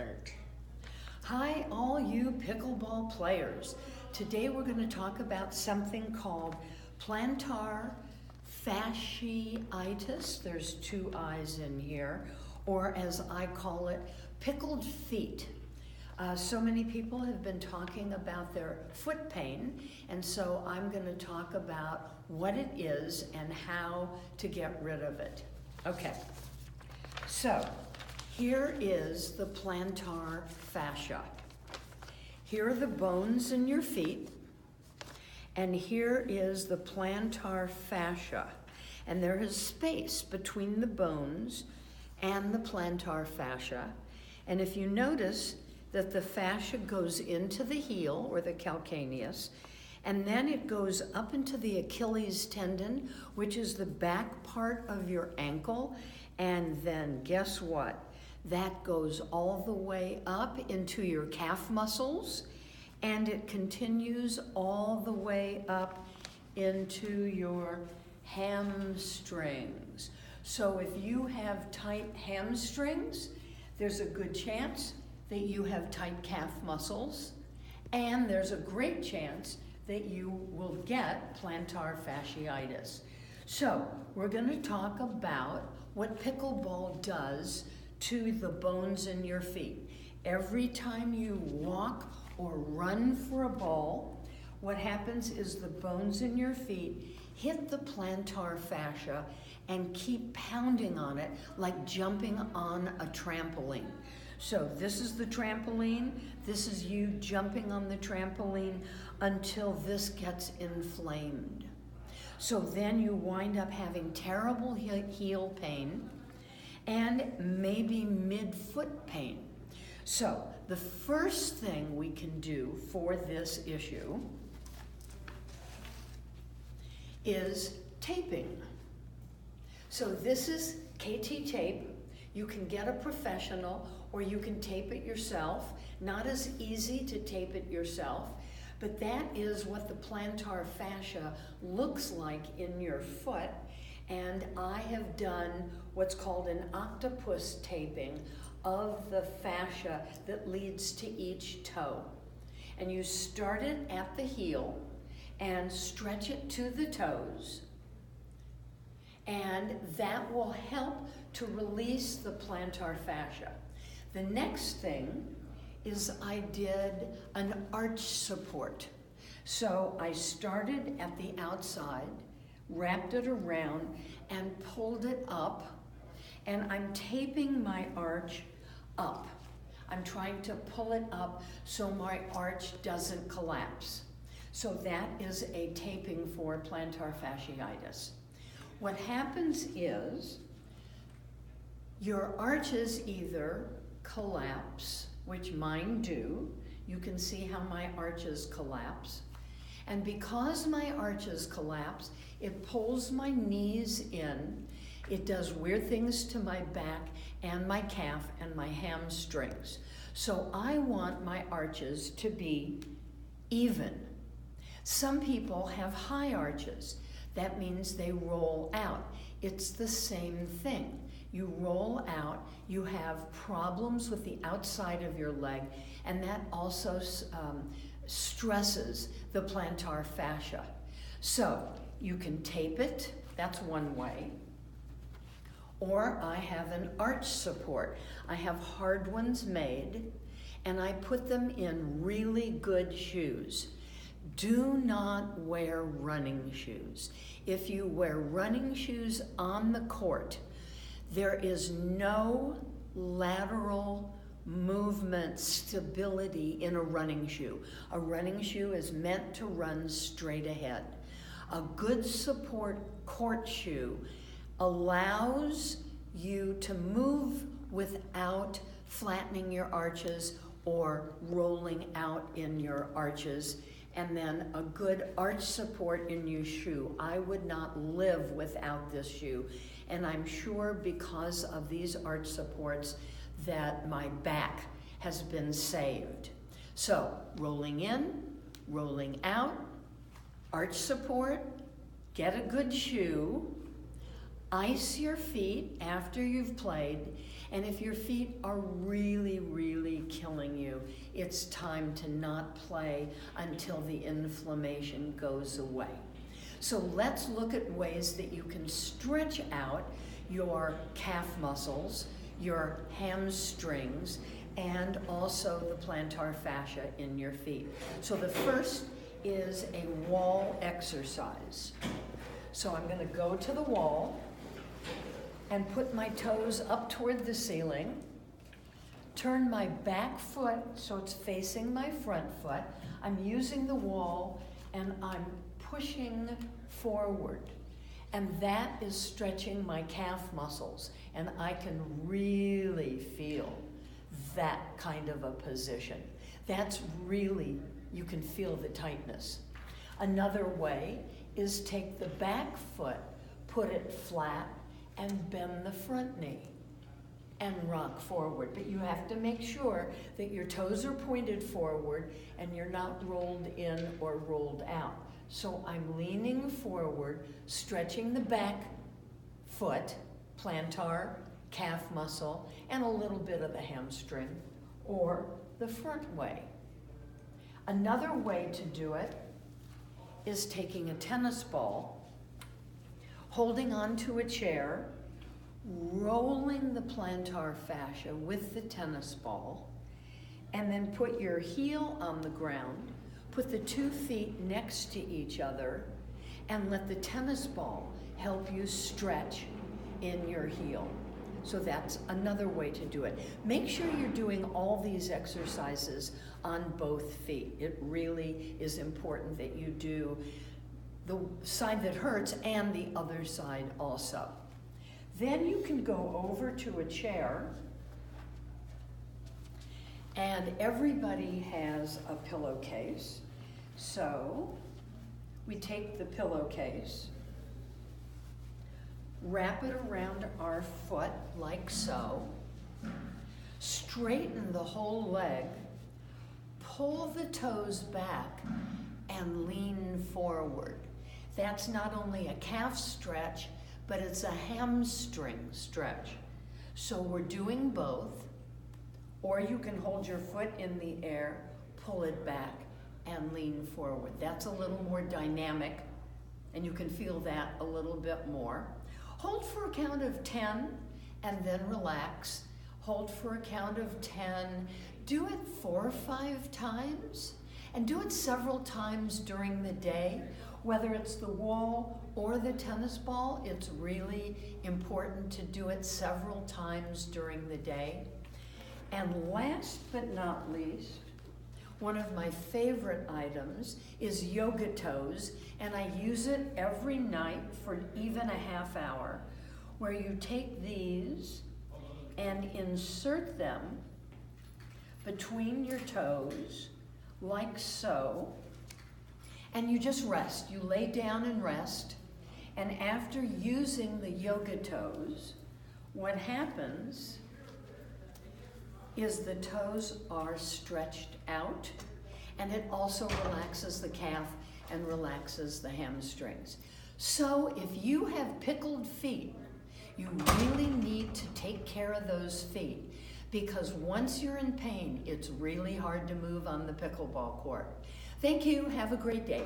start. Hi, all you pickleball players. Today we're going to talk about something called plantar fasciitis. There's two I's in here, or as I call it, pickled feet. So many people have been talking about their foot pain, and so I'm going to talk about what it is and how to get rid of it. Okay, so here is the plantar fascia. Here are the bones in your feet, and here is the plantar fascia. And there is space between the bones and the plantar fascia. And if you notice that the fascia goes into the heel, or the calcaneus, and then it goes up into the Achilles tendon, which is the back part of your ankle, and then guess what? That goes all the way up into your calf muscles, and it continues all the way up into your hamstrings. So if you have tight hamstrings, there's a good chance that you have tight calf muscles, and there's a great chance that you will get plantar fasciitis. So we're going to talk about what pickleball does to the bones in your feet. Every time you walk or run for a ball, what happens is the bones in your feet hit the plantar fascia and keep pounding on it like jumping on a trampoline. So this is the trampoline, this is you jumping on the trampoline until this gets inflamed. So then you wind up having terrible heel pain and maybe mid-foot pain. So the first thing we can do for this issue is taping. So this is KT tape. You can get a professional or you can tape it yourself. Not as easy to tape it yourself, but that is what the plantar fascia looks like in your foot. And I have done what's called an octopus taping of the fascia that leads to each toe. And you start it at the heel and stretch it to the toes. And that will help to release the plantar fascia. The next thing is I did an arch support. So I started at the outside, wrapped it around, and pulled it up, and I'm taping my arch up. I'm trying to pull it up so my arch doesn't collapse. So that is a taping for plantar fasciitis. What happens is your arches either collapse, which mine do. You can see how my arches collapse. And because my arches collapse, it pulls my knees in. It does weird things to my back and my calf and my hamstrings. So I want my arches to be even. Some people have high arches. That means they roll out. It's the same thing. You roll out, you have problems with the outside of your leg, and that also stresses the plantar fascia. So you can tape it, that's one way. Or I have an arch support. I have hard ones made, and I put them in really good shoes. Do not wear running shoes. If you wear running shoes on the court, there is no lateral movement stability in a running shoe. A running shoe is meant to run straight ahead. A good support court shoe allows you to move without flattening your arches or rolling out in your arches. And then a good arch support in your shoe. I would not live without this shoe. And I'm sure because of these arch supports that my back has been saved. So rolling in, rolling out, arch support, get a good shoe, ice your feet after you've played, and if your feet are really, really it's time to not play until the inflammation goes away. So let's look at ways that you can stretch out your calf muscles, your hamstrings, and also the plantar fascia in your feet. So the first is a wall exercise. So I'm going to go to the wall and put my toes up toward the ceiling, turn my back foot so it's facing my front foot. I'm using the wall and I'm pushing forward. And that is stretching my calf muscles. And I can really feel that kind of a position. That's really, you can feel the tightness. Another way is take the back foot, put it flat, and bend the front knee and rock forward. But you have to make sure that your toes are pointed forward and you're not rolled in or rolled out. So I'm leaning forward, stretching the back foot, plantar, calf muscle, and a little bit of the hamstring, or the front way. Another way to do it is taking a tennis ball, holding onto a chair, rolling the plantar fascia with the tennis ball, and then put your heel on the ground, put the 2 feet next to each other, and let the tennis ball help you stretch in your heel. So that's another way to do it. Make sure you're doing all these exercises on both feet. It really is important that you do the side that hurts and the other side also. Then you can go over to a chair, and everybody has a pillowcase. So we take the pillowcase, wrap it around our foot like so, straighten the whole leg, pull the toes back, and lean forward. That's not only a calf stretch, but it's a hamstring stretch. So we're doing both, or you can hold your foot in the air, pull it back, and lean forward. That's a little more dynamic, and you can feel that a little bit more. Hold for a count of 10, and then relax. Hold for a count of 10. Do it 4 or 5 times, and do it several times during the day. Whether it's the wall or the tennis ball, it's really important to do it several times during the day. And last but not least, one of my favorite items is yoga toes, and I use it every night for even a half hour, where you take these and insert them between your toes, like so, and you just rest. You lay down and rest, and after using the yoga toes, what happens is the toes are stretched out, and it also relaxes the calf and relaxes the hamstrings. So if you have pickled feet, you really need to take care of those feet, because once you're in pain, it's really hard to move on the pickleball court. Thank you. Have a great day.